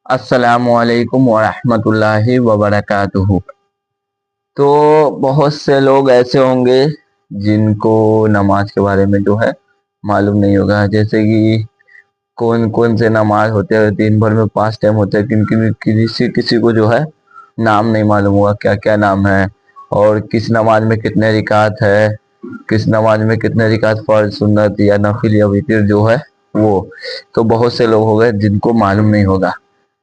अस्सलामुअलैकुम वरहमतुल्लाहि वबरकातुहू। तो बहुत से लोग ऐसे होंगे जिनको नमाज के बारे में जो है मालूम नहीं होगा। जैसे कि कौन कौन से नमाज होते हैं, दिन भर में 5 टाइम होते हैं, किसी किसी को जो है नाम नहीं मालूम होगा, क्या क्या नाम है और किस नमाज में कितने रिकात है, किस नमाज में कितने रिकात फर्ज, सुन्नत या नफिल या वितिर जो है वो। तो बहुत से लोग हो गए जिनको मालूम नहीं होगा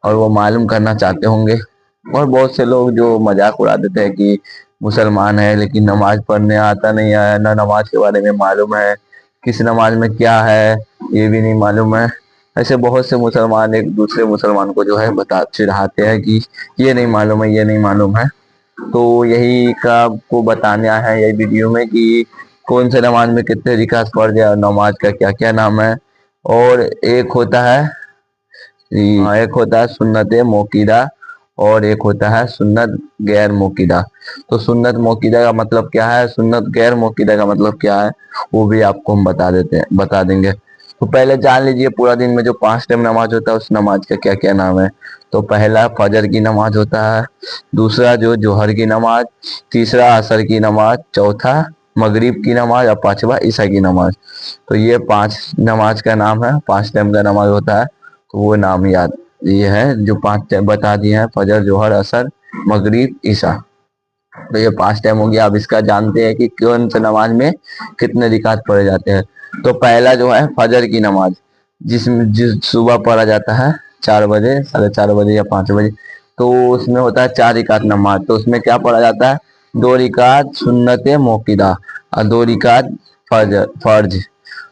और वो मालूम करना चाहते होंगे। और बहुत से लोग जो मजाक उड़ा देते हैं कि मुसलमान है लेकिन नमाज पढ़ने आता नहीं है, ना नमाज के बारे में मालूम है, किस नमाज में क्या है ये भी नहीं मालूम है। ऐसे बहुत से मुसलमान एक दूसरे मुसलमान को जो है बता चिढ़ाते हैं कि ये नहीं मालूम है, ये नहीं मालूम है। तो यही का आपको बताना है यही वीडियो में कि कौन से नमाज में कितने रिकात फर्ज है और नमाज का क्या क्या नाम है। और एक होता है सुन्नत मोकीदा और एक होता है सुन्नत गैर मोकीदा। तो सुन्नत मोकीदा का मतलब क्या है, सुन्नत गैर मोकीदा का मतलब क्या है, वो भी आपको हम बता देंगे। तो पहले जान लीजिए पूरा दिन में जो 5 टाइम नमाज होता है उस नमाज का क्या क्या नाम है। तो पहला फजर की नमाज होता है, दूसरा जो जोहर की नमाज, तीसरा असर की नमाज, चौथा मगरिब की नमाज और पांचवा ईशा की नमाज। तो ये 5 नमाज का नाम है, 5 टाइम का नमाज होता है। तो वो नाम याद ये है जो 5 टाइम बता दिए हैं, फजर जोहर असर मगरिब ईशा। तो ये 5 टाइम हो गया। अब इसका जानते हैं कि कौन से नमाज में कितने रिकात पढ़े जाते हैं। तो पहला जो है फजर की नमाज, जिस सुबह पढ़ा जाता है 4 बजे, 4:30 बजे या 5 बजे। तो उसमें होता है 4 रिकात नमाज। तो उसमें क्या पढ़ा जाता है, 2 रिकात सुन्नत मोकिदा और 2 रिकात फर्ज।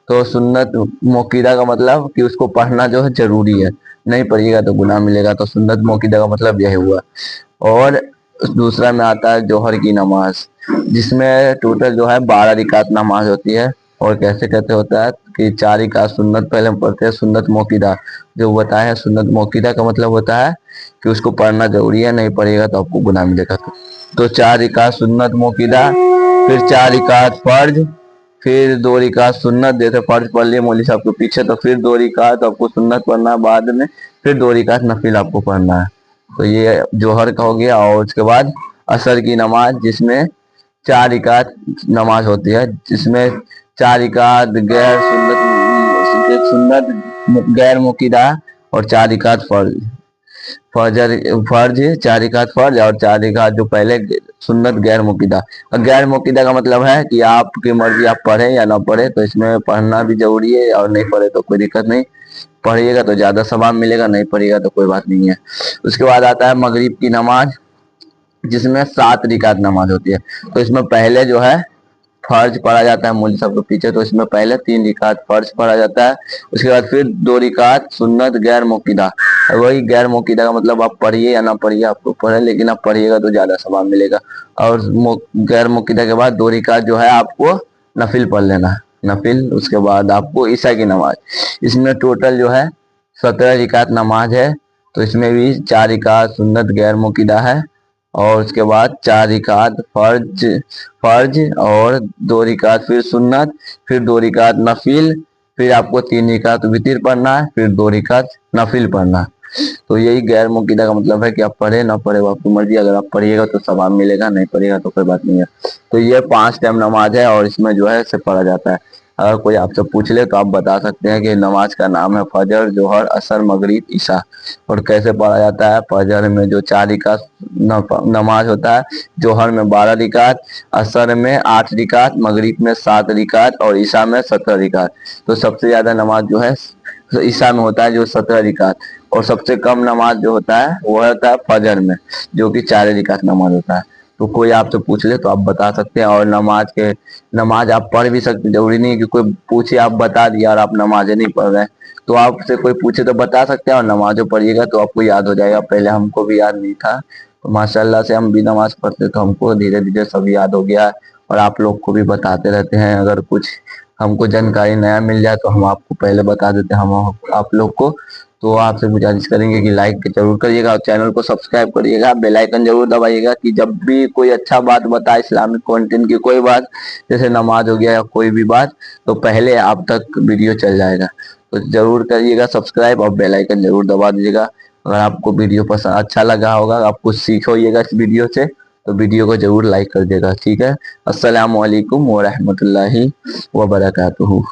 तो सुन्नत मोकिदा का मतलब कि उसको पढ़ना जो है जरूरी है, नहीं पढ़िएगा तो गुनाह मिलेगा। तो सुन्नत मोकिदा का मतलब यही हुआ। और दूसरा में आता है जोहर की नमाज, जिसमें टोटल जो है 12 रिकात नमाज होती है। और कैसे कहते होता है कि 4 रिकात सुन्नत पहले हम पढ़ते हैं, सुन्नत मोकिदा जो बताया है। सुन्नत मोकिदा का मतलब होता है कि उसको पढ़ना जरूरी है, नहीं पढ़ेगा तो आपको गुनाह मिलेगा। तो 4 रिकात सुन्नत मोकिदा, फिर 4 रिकात फर्ज, फिर 2 रिकात सुन्नत, जैसे फर्ज पढ़ लिए मौलवी साहब के पीछे तो फिर 2 रिकात आपको सुन्नत पढ़ना है बाद में, फिर 2 रिकात नफिल आपको पढ़ना है। तो ये जोहर का हो गया। और उसके बाद असर की नमाज, जिसमें 4 रिकात नमाज होती है, जिसमें 4 रिकात सुन्नत गैर मुकीदा और 4 रिकात फर्ज। फजर फर्ज 4 रिकात फर्ज और 4 रिकात जो पहले सुन्नत गैर मुकीदा। और गैर मुकीदा का मतलब है कि आपकी मर्जी, आप पढ़े या ना पढ़े। तो इसमें पढ़ना भी जरूरी है और नहीं पढ़े तो कोई दिक्कत नहीं, पढ़िएगा तो ज्यादा सवाब मिलेगा, नहीं पढ़िएगा तो कोई बात नहीं है। उसके बाद आता है मगरिब की नमाज, जिसमें 7 रिकात नमाज होती है। तो इसमें पहले जो है फर्ज पढ़ा जाता है मौलवी साहब के पीछे, तो इसमें पहले 3 रिकात फर्ज पढ़ा जाता है। उसके बाद फिर 2 रिकात सुन्नत गैर मुकीदा। वही गैर मुकीदा का मतलब आप पढ़िए या ना पढ़िए, आपको पढ़े, लेकिन आप पढ़िएगा तो ज्यादा सवाब मिलेगा। और गैर मुकीदा के बाद 2 रिकात जो है आपको नफिल पढ़ लेना है, नफिल। उसके बाद आपको ईशा की नमाज, इसमें टोटल जो है 17 रिकात नमाज है। तो इसमें भी 4 रिकात सुन्नत गैर मुकीदा है और उसके बाद 4 रिकात फर्ज फर्ज और 2 रिकात फिर सुन्नत, फिर 2 रिकात नफिल, फिर आपको 3 रिकात वितिर पढ़ना है, फिर 2 रिकात नफिल पढ़ना है। तो यही गैर मुकीदा का मतलब है कि आप पढ़े ना पढ़े वो आपकी मर्जी, अगर आप पढ़िएगा तो सवाब मिलेगा, नहीं पढ़िएगा तो कोई बात नहीं है। तो ये 5 टाइम नमाज है और इसमें जो है इसे पढ़ा जाता है। अगर कोई आपसे पूछ ले तो आप बता सकते हैं कि नमाज का नाम है फजर जोहर असर मगरिब ईशा। और कैसे पढ़ा जाता है, फजर में जो 4 रिकात नमाज होता है, जोहर में 12 रिकात, असर में 8 रिकात, मगरिब में 7 रिकात और ईशा में 17 रिकात। तो सबसे ज्यादा नमाज जो है ईशा में होता है जो 17 रिकात। और सबसे कम नमाज जो होता है वो होता है फजर में, जो कि 4 रिकात नमाज होता है। तो कोई आपसे पूछ ले तो आप बता सकते हैं। और नमाज आप पढ़ भी सकते, जरूरी नहीं कि कोई पूछे आप बता दिया और आप नमाजें नहीं पढ़ रहे हैं। तो आपसे कोई पूछे तो बता सकते हैं और नमाजों पढ़िएगा तो आपको याद हो जाएगा। पहले हमको भी याद नहीं था, तो माशाल्लाह से हम भी नमाज पढ़ते तो हमको धीरे धीरे सब याद हो गया। और आप लोग को भी बताते रहते हैं, अगर कुछ हमको जानकारी नया मिल जाए तो हम आपको पहले बता देते हैं, हम आप लोग को। तो आपसे गुजारिश करेंगे कि लाइक जरूर करिएगा और चैनल को सब्सक्राइब करिएगा, बेल आइकन जरूर दबाइएगा कि जब भी कोई अच्छा बात बताए इस्लामिक कंटेंट की कोई बात, जैसे नमाज हो गया या कोई भी बात, तो पहले आप तक वीडियो चल जाएगा। तो जरूर करिएगा सब्सक्राइब और बेल आइकन जरूर दबा दीजिएगा। अगर आपको वीडियो पसंद अच्छा लगा होगा, आप कुछ सीखोइएगा इस वीडियो से, तो वीडियो को जरूर लाइक कर देगा। ठीक है, अस्सलामु अलैकुम व रहमतुल्लाहि व बरकातुहू।